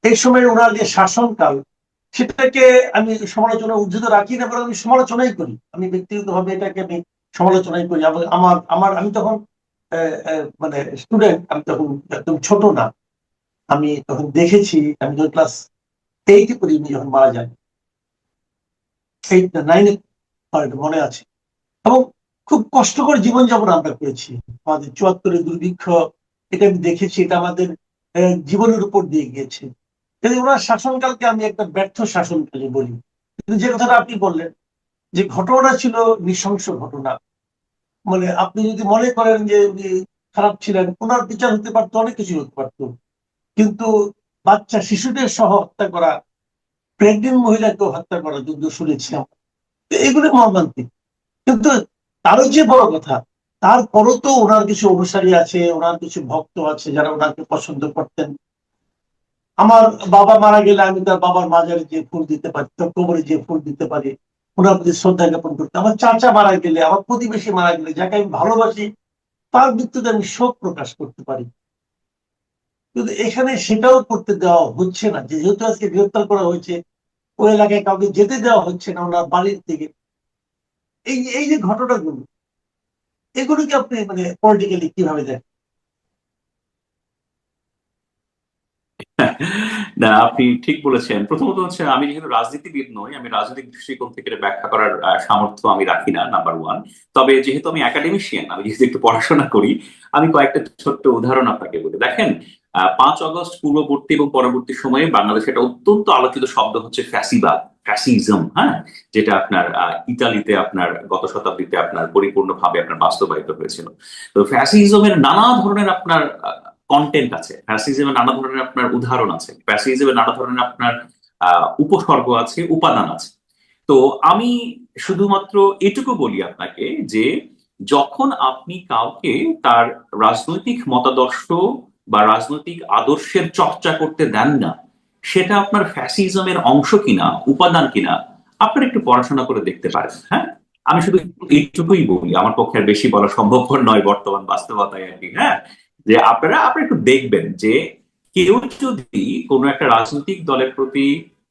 এই সময় ওনার যে শাসনকাল, সেটাকে আমি সমালোচনা উদ্ধৃত রাখি না, বরং আমি সমালোচনাই করি। আমি ব্যক্তিগতভাবে এটাকে আমি সমালোচনাই করি। আমার আমার আমি তখন মানে স্টুডেন্ট, আমি তখন একদম ছোট না। আমি তখন দেখেছি, আমি যখন ক্লাস 8-এ পড়ি, উনি যখন মারা যান, 8 না 9-এ মনে আছে। এবং খুব কষ্টকর জীবনযাপন আমরা করেছি। আমাদের 74-এর দুর্ভিক্ষ, এটা আমি দেখেছি, এটা আমাদের জীবনের উপর দিয়ে গিয়েছে। কিন্তু ওনার শাসনকালকে আমি একটা ব্যর্থ শাসনকালে বলি। কিন্তু যে কথাটা আপনি বললেন, যে ঘটনা ছিল নৃশংস ঘটনা, মানে আপনি যদি মনে করেন যে উনি খারাপ ছিলেন, ওনার বিচার হতে পারতো, অনেক কিছু হতে পারতো। কিন্তু বাচ্চা শিশুদের সহ হত্যা করা, প্রেগনেন্ট মহিলাকেও হত্যা করা যুদ্ধ শুনেছি আমরা। এগুলো মর্মান্তিক। কিন্তু তারও যে বড় কথা, তারপরও তো ওনার কিছু অনুসারী আছে, ওনার কিছু ভক্ত আছে যারা ওনাকে পছন্দ করতেন। আমার বাবা মারা গেলে আমি তার বাবার মাজারে যে ফুল দিতে পারি, তার কবরে যে ফুল দিতে পারি, ওনার প্রতি শ্রদ্ধা জ্ঞাপন করতে। আমার চাচা মারা গেলে, আমার প্রতিবেশী মারা গেলে, যাকে আমি ভালোবাসি, তার মৃত্যুতে আমি শোক প্রকাশ করতে পারি। কিন্তু এখানে সেটাও করতে দেওয়া হচ্ছে না। যেহেতু আজকে গ্রেফতার করা হয়েছে, ওই এলাকায় কাউকে যেতে দেওয়া হচ্ছে না ওনার বাড়ির থেকে। এই এই যে ঘটনাগুলো, এগুলোকে আপনি মানে পলিটিক্যালি কিভাবে দেখেন? না, আপনি ঠিক বলেছেন। প্রথমত হচ্ছে, আমি যেহেতু রাজনীতিবিদ নই, আমি রাজনৈতিক দৃষ্টিকোণ থেকে এটা ব্যাখ্যা করার সামর্থ্য আমি রাখি না, নাম্বার ওয়ান। তবে যেহেতু আমি একাডেমিশিয়ান, আমি যেহেতু একটু পড়াশোনা করি, আমি কয়েকটা ছোট্ট উদাহরণ আপনাকে বলি। দেখেন, 5 আগস্ট পূর্ববর্তী এবং পরবর্তী সময়ে বাংলাদেশে একটা অত্যন্ত আলোচিত শব্দ হচ্ছে ফ্যাসিবাদ, ফ্যাসিজম। হ্যাঁ, যেটা আপনার ইতালিতে আপনার গত শতাব্দীতে আপনার পরিপূর্ণভাবে আপনার বাস্তবায়িত হয়েছিল। তো ফ্যাসিজমের নানা ধরনের আপনার কন্টেন্ট আছে, ফ্যাসিজমের নানা ধরনের আপনার উদাহরণ আছে, ফ্যাসিজমের নানা ধরনের আপনার উপসর্গ আছে, উপাদান আছে। তো আমি শুধুমাত্র এটুকু বলি আপনাকে যে, যখন আপনি কাউকে তার রাজনৈতিক মতাদর্শ বা রাজনৈতিক আদর্শের চর্চা করতে দেন না, সেটা আপনার ফ্যাসিজমের অংশ কিনা, উপাদান কিনা, আপনার একটু পড়াশোনা করে দেখতে পারেন। হ্যাঁ, আমি শুধু এইটুকুই বলি, আমার পক্ষে আর বেশি বলা সম্ভবপর নয় বর্তমান বাস্তবতায় আর কি। হ্যাঁ, যে আপনারা একটু দেখবেন যে, কেউ যদি কোনো একটা রাজনৈতিক দলের প্রতি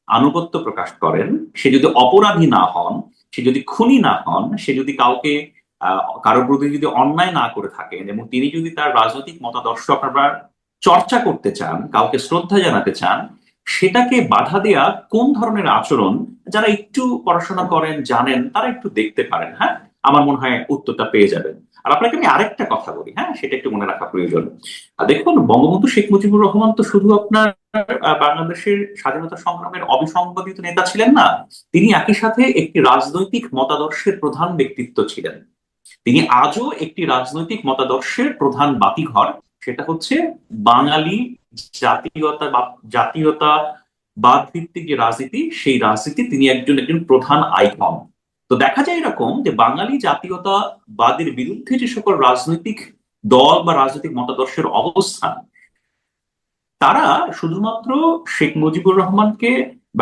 আনুগত্য প্রকাশ করেন, সে যদি অপরাধী না হন, সে যদি খুনি না হন, সে যদি কাউকে কারোর প্রতি যদি অন্যায় না করে থাকেন, এবং তিনি যদি তার রাজনৈতিক মতাদর্শ আপনার চর্চা করতে চান, কাউকে শ্রদ্ধা জানাতে চান, সেটাকে বাধা দেয়া কোন ধরনের আচরণ, যারা একটু পড়াশোনা করেন, জানেন, তারা একটু দেখতে পারেন। হ্যাঁ, আমার মনে হয় উত্তরটা পেয়ে যাবেন। আর আপনাকে আমি আরেকটা কথা বলি, হ্যাঁ, সেটা একটু মনে রাখা প্রয়োজন। দেখুন, বঙ্গবন্ধু শেখ মুজিবুর রহমান তো শুধু আপনার বাংলাদেশের স্বাধীনতা সংগ্রামের অবিসংবাদিত নেতা ছিলেন না, তিনি একই সাথে একটি রাজনৈতিক মতাদর্শের প্রধান ব্যক্তিত্ব ছিলেন। তিনি আজও একটি রাজনৈতিক মতাদর্শের প্রধান বাতিঘর, সেটা হচ্ছে বাঙালি জাতীয়তাবাদ ভিত্তিক যে রাজনীতি, সেই রাজনীতি তিনি একজন একজন প্রধান আইকন। তো দেখা যায় এরকম যে, বাঙালি জাতীয়তাবাদের বিরুদ্ধে যে সকল রাজনৈতিক দল বা রাজনৈতিক মতাদর্শের অবস্থান, তারা শুধুমাত্র শেখ মুজিবুর রহমানকে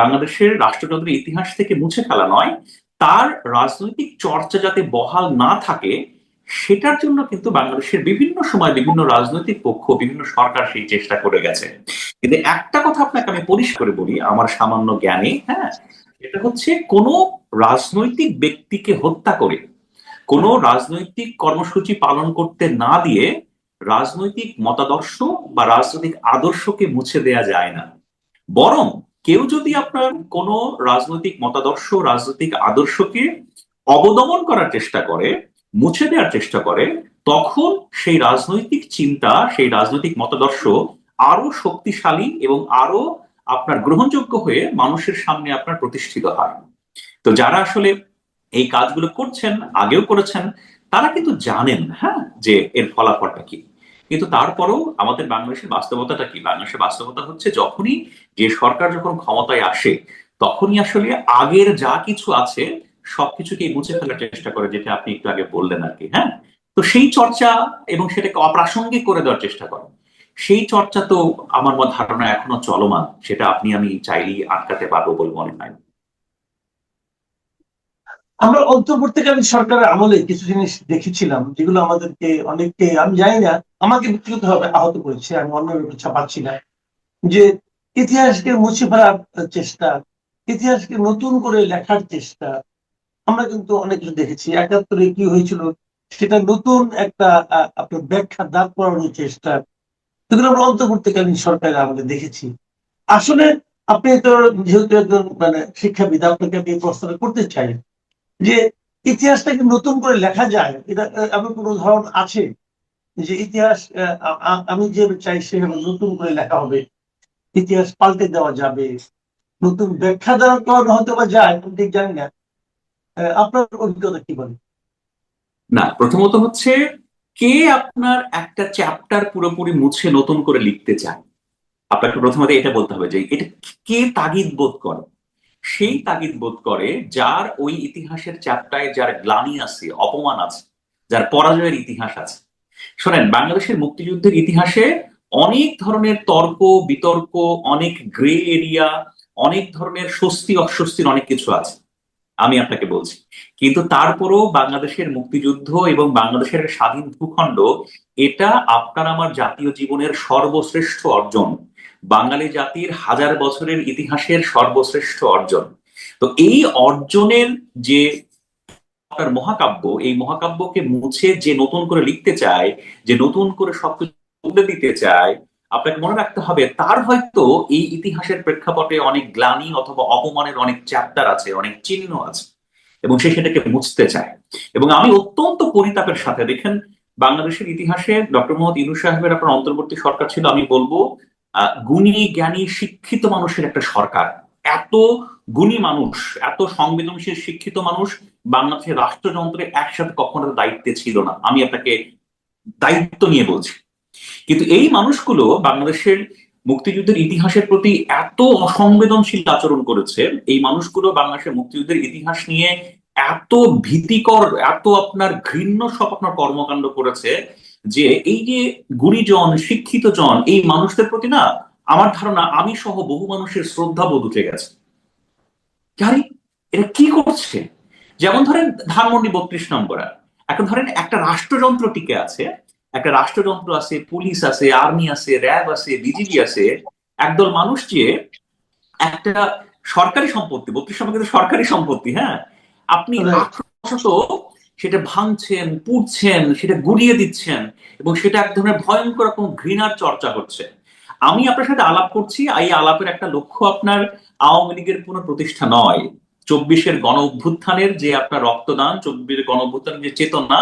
বাংলাদেশের রাষ্ট্রযন্ত্রের ইতিহাস থেকে মুছে ফেলা নয়, তার রাজনৈতিক চর্চা যাতে বহাল না থাকে সেটার জন্য কিন্তু বাংলাদেশের বিভিন্ন সময় বিভিন্ন রাজনৈতিক পক্ষ, বিভিন্ন সরকার সেই চেষ্টা করে গেছে। কিন্তু একটা কথা আপনাকে আমি পরিষ্কার করে বলি আমার সামান্য জ্ঞানে, হ্যাঁ, এটা হচ্ছে কোন রাজনৈতিক ব্যক্তিকে হত্যা করে, কোন রাজনৈতিক কর্মসূচি পালন করতে না দিয়ে রাজনৈতিক মতাদর্শ বা রাজনৈতিক আদর্শকে মুছে দেয়া যায় না। বরং কেউ যদি আপনার কোন রাজনৈতিক মতাদর্শ, রাজনৈতিক আদর্শকে অবদমন করার চেষ্টা করে, মুছে দেওয়ার চেষ্টা করে, তখন সেই রাজনৈতিক চিন্তা, সেই রাজনৈতিক মতাদর্শ আরো শক্তিশালী এবং আরো আপনার গ্রহণযোগ্য হয়ে মানুষের সামনে আপনার প্রতিষ্ঠিত হয়। তো যারা আসলে এই কাজগুলো করছেন, আগেও করেছেন, তারা কিন্তু জানেন, হ্যাঁ, যে এর ফলাফলটা কি। কিন্তু তারপরেও আমাদের বাংলাদেশের বাস্তবতাটা কি? বাংলাদেশের বাস্তবতা হচ্ছে যখনই যে সরকার যখন ক্ষমতায় আসে, তখনই আসলে আগের যা কিছু আছে সবকিছুকে মুছে ফেলার চেষ্টা করে, যেটা আপনি একটু আগে বললেন আর কি, হ্যাঁ। তো সেই চর্চা এবং সেটাকে অপ্রাসঙ্গিক করে দেওয়ার চেষ্টা করে, সেই চর্চা তো আমার ধারণা এখনো চলমান, সেটা আপনি আমি চাইলেই আটকাতে পারবো বলে মনে হয় না। আমরা অন্তর্বর্তীকালীন সরকারের আমলে কিছু জিনিস দেখেছিলাম যেগুলো আমাদেরকে অনেককে, আমি জানি না, আমাকে ব্যক্তিগতভাবে আহত করেছে, আমি অন্যের কিছু পাচ্ছি না। যে ইতিহাসকে মুছে ফেলার চেষ্টা, ইতিহাসকে নতুন করে লেখার চেষ্টা, আমরা কিন্তু অনেক কিছু দেখেছি। ৭১ কি হয়েছিল সেটা নতুন একটা আপনার ব্যাখ্যা দাঁড় করানোর চেষ্টা, এগুলো আমরা অন্তর্বর্তীকালীন সরকারের আমলে দেখেছি। আসলে আপনি তো যেহেতু একজন মানে শিক্ষাবিদ, আপনাকে আমি এই প্রশ্নটা করতে চাই যে ইতিহাসটাকে নতুন করে লেখা যায়, এটা এমন কোনো উদাহরণ আছে যে ইতিহাস আমি যে চাই সেভাবে নতুন করে লেখা হবে, ইতিহাস পাল্টে দেওয়া যাবে, নতুন ব্যাখ্যা দেওয়া করানো হয়তো বা যায়, আমি ঠিক জানি না। আপনার অভিজ্ঞতা কি বলে? না, প্রথমত হচ্ছে কে আপনার একটা চ্যাপ্টার পুরোপুরি মুছে নতুন করে লিখতে চায়, আপনাকে প্রথমত এটা বলতে হবে যে এটা কে তাগিদ বোধ করে। সেই তাগিদ বোধ করে যার ওই ইতিহাসের চ্যাপ্টারে যার গ্লানি আছে, অপমান আছে, যার পরাজয়ের ইতিহাস আছে। শোনেন, বাংলাদেশের মুক্তিযুদ্ধের ইতিহাসে অনেক ধরনের তর্ক বিতর্ক, অনেক গ্রে এরিয়া, অনেক ধরনের স্বস্তি অস্বস্তির অনেক কিছু আছে, আমি আপনাকে বলছি। কিন্তু তারপরও বাংলাদেশের মুক্তিযুদ্ধ এবং বাংলাদেশের একটা স্বাধীন ভূখণ্ড, এটা আপনার আমার জাতীয় জীবনের সর্বশ্রেষ্ঠ অর্জন, বাঙালি জাতির হাজার বছরের ইতিহাসের সর্বশ্রেষ্ঠ অর্জন। তো এই অর্জনের যে আপনার মহাকাব্য, এই মহাকাব্যকে মুছে যে নতুন করে লিখতে চায়, যে নতুন করে সবকিছু বদলে দিতে চায়, আপনাকে মনে রাখতে হবে তার হয়তো এই ইতিহাসের প্রেক্ষাপটে অনেক গ্লানি অথবা অপমানের অনেক চ্যাপ্টার আছে, অনেক চিহ্ন আছে, এবং সে সেটাকে মুছতে চায়। এবং আমি অত্যন্ত পরিতাপের সাথে দেখেন, বাংলাদেশের ইতিহাসে ডক্টর মোহাম্মদ ইউনূস সাহেবের আপনার অন্তর্বর্তী সরকার ছিল, আমি বলবো গুণী জ্ঞানী শিক্ষিত মানুষের একটা সরকার। এত গুণী মানুষ, এত সংবেদনশীল শিক্ষিত মানুষ বাংলাদেশের রাষ্ট্রযন্ত্রে একসাথে কখনো দায়িত্বে ছিল না, আমি আপনাকে দায়িত্ব নিয়ে বলছি। কিন্তু এই মানুষগুলো বাংলাদেশের মুক্তিযুদ্ধের ইতিহাসের প্রতি এত অসংবেদনশীল আচরণ করেছে, এই মানুষগুলো বাংলাদেশের মুক্তিযুদ্ধের ইতিহাস নিয়ে এত ভীতিকর, এত আপনার ঘৃণ্য সব আপনার কর্মকাণ্ড করেছে, যে এই যে গুণীজন শিক্ষিত জন, এই মানুষদের প্রতি না, আমার ধারণা আমি সহ বহু মানুষের শ্রদ্ধা বোধ উঠে গেছে। আরে এটা কি করছে? যেমন ধরেন ধানমন্ডি ৩২ নম্বর, এখন ধরেন একটা রাষ্ট্রযন্ত্র টিকে আছে, একটা রাষ্ট্রযন্ত্র আছে, পুলিশ আছে, আর্মি আছে, র্যাব আছে, বিজিবি আছে, একদল মানুষ যে একটা সরকারি সম্পত্তি, ৩২ নম্বর কিন্তু সরকারি সম্পত্তি, হ্যাঁ, আপনি আক্রমশত সেটা ভাঙছেন, পুড়ছেন, সেটা গুড়িয়ে দিচ্ছেন, এবং সেটা এক ধরনের ভয়ঙ্কর রকম ঘৃণার চর্চা হচ্ছে। আমি আপনার সাথে আলাপ করছি, এই আলাপের একটা লক্ষ্য আপনার আওয়ামী লীগের পুনঃপ্রতিষ্ঠা নয়, ২৪-এর গণ অভ্যুত্থানের যে আপনার রক্তদান, ২৪-এর গণ অভ্যুত্থানের যে চেতনা,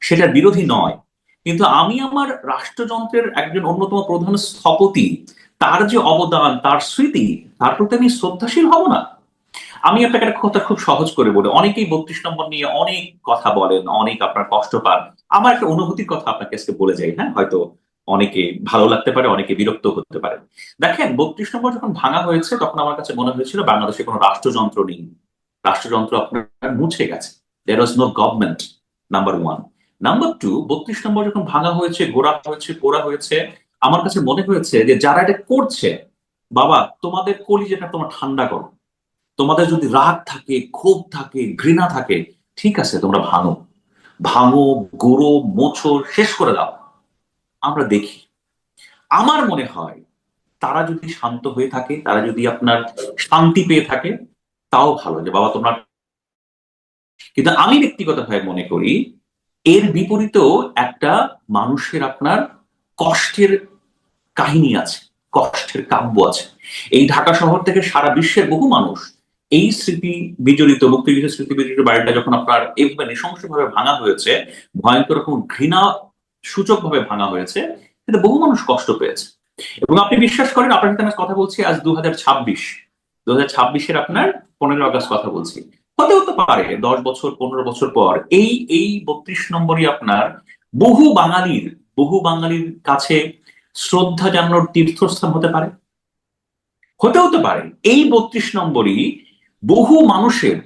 সেটার বিরোধী নয়। কিন্তু আমি আমার রাষ্ট্রযন্ত্রের একজন অন্যতম প্রধান স্থপতি, তার যে অবদান, তার স্মৃতি, তার প্রতি আমি শ্রদ্ধাশীল হব না? আমি আপনাকে একটা কথা খুব সহজ করে বলি, অনেকেই ৩২ নম্বর নিয়ে অনেক কথা বলেন, অনেক আপনার কষ্ট পান। আমার একটা অনুভূতির কথা আপনাকে আজকে বলে যাই, হ্যাঁ, হয়তো অনেকে ভালো লাগতে পারে, অনেকে বিরক্ত হতে পারে। দেখেন, ৩২ নম্বর যখন ভাঙা হয়েছে, তখন আমার কাছে মনে হয়েছিল বাংলাদেশে কোনো রাষ্ট্রযন্ত্র নেই, রাষ্ট্রযন্ত্র আপনার মুছে গেছে, there was no government, number one. Number two, ৩২ number যখন ভাঙা হয়েছে, গোড়া হয়েছে, পোড়া হয়েছে, আমার কাছে মনে হয়েছে যে যারা এটা করছে, বাবা তোমাদের কলিজাটা তোমার ঠান্ডা করো, তোমাদের যদি রাগ থাকে, ক্ষোভ থাকে, ঘৃণা থাকে, ঠিক আছে তোমরা ভাঙো, ভাঙো, গোড়ো, মোছো, শেষ করে দাও, আমরা দেখি। আমার মনে হয় তারা যদি শান্ত হয়ে থাকে, তারা যদি আপনার শান্তি পেয়ে থাকে, তাও ভালো, যে বাবা তোমরা। কিন্তু আমি ব্যক্তিগতভাবে মনে করি এর বিপরীতেও একটা মানুষের আপনার কষ্টের কাহিনী আছে, কষ্টের কাব্য আছে। এই ঢাকা শহর থেকে সারা বিশ্বের বহু মানুষ এই স্মৃতি বিজড়িত, মুক্তিযুদ্ধের স্মৃতি বিজড়িত বাড়িটা যখন আপনার এইভাবে নৃশংসভাবে ভাঙা হয়েছে, ভয়ঙ্কর রকম ঘৃণা সূচক ভাবে ভাঙা হয়েছে, কিন্তু বহু মানুষ কষ্ট পেয়েছে। এবং আপনি বিশ্বাস করেন, আপনার সাথে আমি কথা বলছি আজ 2026 আপনার 15 আগস্ট কথা বলছি। হতে পারে 10 বছর 15 বছর পর এই এই 32 নম্বরই আপনার বহু বাঙালির বহু বাঙালির কাছে শ্রদ্ধা জানানোর তীর্থস্থান হতে পারে এই 32 নম্বরই বহু মানুষের,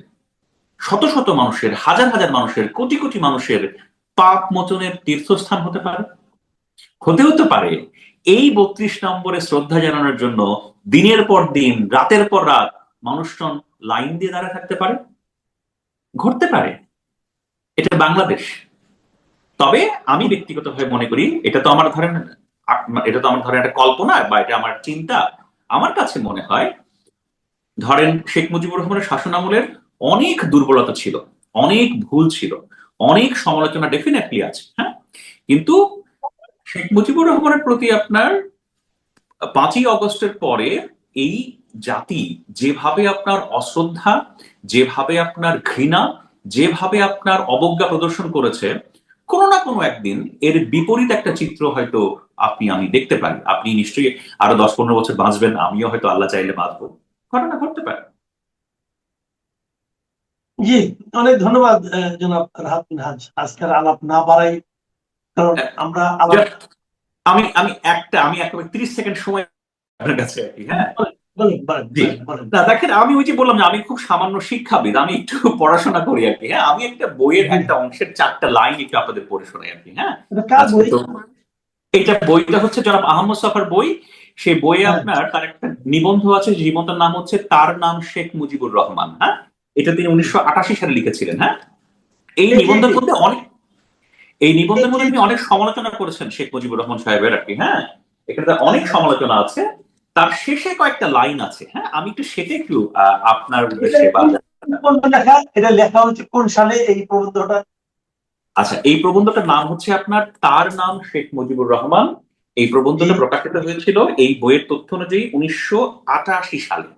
শত শত মানুষের, হাজার হাজার মানুষের, কোটি কোটি মানুষের পাপ মোচনের তীর্থস্থান হতে পারে এই 32 নম্বরে শ্রদ্ধা জানানোর জন্য দিনের পর দিন, রাতের পর রাত মানুষজন লাইন দিয়ে দাঁড়ায় থাকতে পারে, ঘটতে পারে। এটা বাংলাদেশ। তবে আমি ব্যক্তিগতভাবে মনে করি এটা তো আমার ধরেন একটা কল্পনা বা এটা আমার চিন্তা। আমার কাছে মনে হয় ধরেন শেখ মুজিবুর রহমানের শাসনামলের অনেক দুর্বলতা ছিল, অনেক ভুল ছিল, অনেক সমালোচনা ডেফিনেটলি আছে, হ্যাঁ। কিন্তু শেখ মুজিবুর রহমানের প্রতি আপনার 5ই আগস্টের পরে এই জাতি যেভাবে আপনার অশ্রদ্ধা, যেভাবে আপনার ঘৃণা, যেভাবে আপনার অবজ্ঞা প্রদর্শন করেছে, কোনো না কোনো একদিন এর বিপরীত একটা চিত্র হয়তো আমি দেখতে পারি। আপনি নিশ্চয়ই আরো 10-15 বছর বাঁচবেন, আমিও হয়তো আল্লাহ চাইলে বাঁচবো, ঘটনা ঘটতে পারে। জি, অনেক ধন্যবাদ জনাব রাহাত মিনহাজ। আজকের আলাপ না বাড়াই, কারণ আমরা আলাপ। Just আমি একেবারে 30 সেকেন্ড সময় আপনার কাছে আর কি, হ্যাঁ। বলেন বলেন জি, বলেন। না দেখেন, আমি ওই যে বললাম যে আমি খুব সামান্য শিক্ষাবিদ, আমি একটু পড়াশোনা করি আর কি, হ্যাঁ। আমি একটা বইয়ের একটা অংশের 4টা লাইন একটু আপনাদের পড়ে শোনাই আর কি, হ্যাঁ। এটা কার আজকে বই? তো এটা বইটা হচ্ছে জনাব আহমদ ছফার বই। সেই বইয়ে হ্যাঁ, আপনার তার একটা নিবন্ধ আছে, যে নিবন্ধের নাম হচ্ছে তার নাম শেখ মুজিবুর রহমান, হ্যাঁ। এটা তিনি 1988 সালে লিখেছিলেন, হ্যাঁ। এই এই যে নিবন্ধের মধ্যে অনেক এই এই নিবন্ধের যে মধ্যে তিনি অনেক সমালোচনা করেছেন শেখ মুজিবুর রহমান সাহেবের আর কি, হ্যাঁ। এখানে তার অনেক সমালোচনা আছে। তার শেষে কয়েকটা লাইন আছে, হ্যাঁ, আমি একটু সেটা একটু আপনার এটা উদ্দেশ্যে কোন প্রবন্ধ লেখা? এটা লেখা হচ্ছে কোন সালে এই প্রবন্ধটা? আচ্ছা, এই প্রবন্ধটার নাম হচ্ছে আপনার তার নাম শেখ মুজিবুর রহমান। এই জি, প্রবন্ধটা প্রকাশিত হয়েছিল এই বইয়ের তথ্য অনুযায়ী 1988 সালে।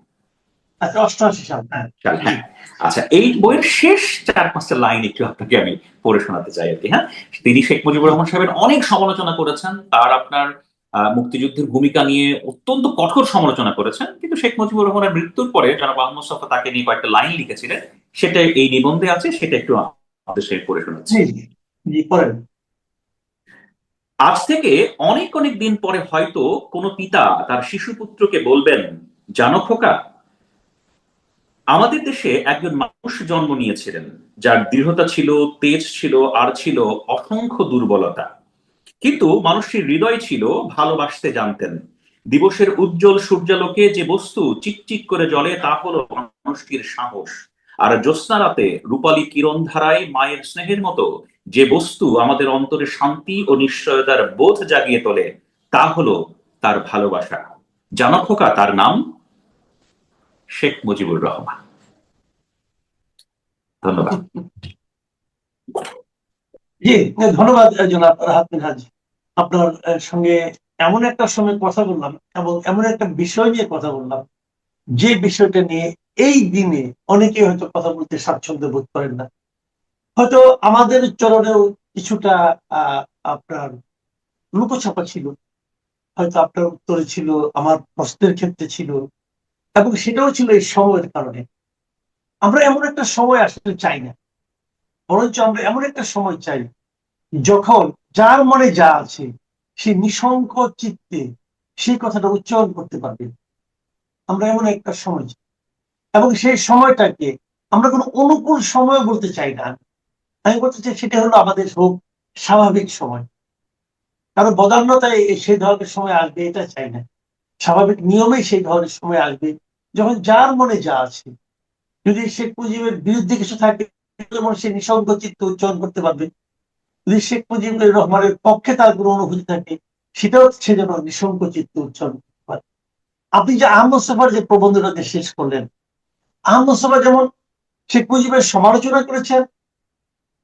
আচ্ছা, 88 সাল। হ্যাঁ, হ্যাঁ। আচ্ছা, এই বইয়ের শেষ 4-5টা লাইন একটু আপনাকে আমি পড়ে শোনাতে চাই আর কি, হ্যাঁ। তিনি শেখ মুজিবুর রহমান সাহেবের অনেক সমালোচনা করেছেন, তার আপনার মুক্তিযুদ্ধের ভূমিকা নিয়ে অত্যন্ত কঠোর সমালোচনা করেছেন, কিন্তু শেখ মুজিবুর রহমানের মৃত্যুর পরে জনাব আহমদ ছফা তাকে নিয়ে কয়েকটা লাইন লিখেছিলেন, সেটা এই নিবন্ধে আছে, সেটা একটু আমাদের শেষ পড়ে শোনাচ্ছি। জি জি, পড়েন। আজ থেকে অনেক অনেক দিন পরে হয়তো কোনো পিতা তার শিশুপুত্রকে বলবেন, জানো খোকা, আমাদের দেশে একজন মানুষ জন্ম নিয়েছিলেন যার দৃঢ়তা ছিল, তেজ ছিল, আর ছিল অসংখ্য দুর্বলতা। কিন্তু মানুষটির হৃদয় ছিল, ভালোবাসতে জানতেন। দিবসের উজ্জ্বল সূর্যালোকে যে বস্তু চিকচিক করে জ্বলে তা হলো মানুষটির সাহস। আর জ্যোৎস্না রাতে রূপালী কিরণ ধারায় মায়ের স্নেহের মতো যে বস্তু আমাদের অন্তরে শান্তি ও নিশ্চয়তার বোধ জাগিয়ে তোলে, তা হলো তার ভালোবাসা। জানো খোকা, তার নাম শেখ মুজিবুর রহমান। ধন্যবাদ। জি, ধন্যবাদ জনাব রাহাত মিনহাজ। আপনার সঙ্গে এমন একটা সময় কথা বললাম এবং এমন একটা বিষয় নিয়ে কথা বললাম, যে বিষয়টা নিয়ে এই দিনে অনেকে হয়তো কথা বলতে স্বাচ্ছন্দ্য বোধ করেন না। হয়তো আমাদের চরণেও কিছুটা আপনার লুকোছাপা ছিল, হয়তো আপনার উত্তরে ছিল, আমার প্রশ্নের ক্ষেত্রে ছিল, এবং সেটাও ছিল এই সময়ের কারণে। আমরা এমন একটা সময় আসলে চাই না, বরঞ্চ আমরা এমন একটা সময় চাই যখন যার মনে যা আছে সে নিঃসংকোচ চিত্তে সেই কথাটা উচ্চারণ করতে পারবে। আমরা এমন একটা সময় চাই, এবং সেই সময়টাকে আমরা কোনো অনুকূল সময় বলতে চাই না। আমি বলতে চাই সেটা হলো আমাদের হোক স্বাভাবিক সময়। কারণ বদান্যতায় সেই ধরনের সময় আসবে এটা চাই না। স্বাভাবিক নিয়মেই সেই ধরনের সময় আসবে যখন যার মনে যা আছে, যদি শেখ মুজিবের বিরুদ্ধে কিছু থাকে, যেমন সে নিঃসঙ্গ চিত্ত উচ্চারণ করতে পারবে, যদি শেখ মুজিবুর রহমানের পক্ষে তার কোনো অনুভূতি থাকে, সেটাও সে যেন নিঃসংকোচিত উচ্চারণ করতে পারে। আপনি যে আহমদ মুস্তফার যে প্রবন্ধটাকে শেষ করলেন, আহমদ মুস্তফা যেমন শেখ মুজিবের সমালোচনা করেছেন,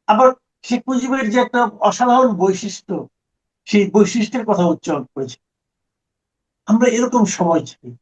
আবার শেখ মুজিবের যে একটা অসাধারণ বৈশিষ্ট্য, সেই বৈশিষ্ট্যের কথা উচ্চারণ করেছেন। আমরা এরকম সময় চাই।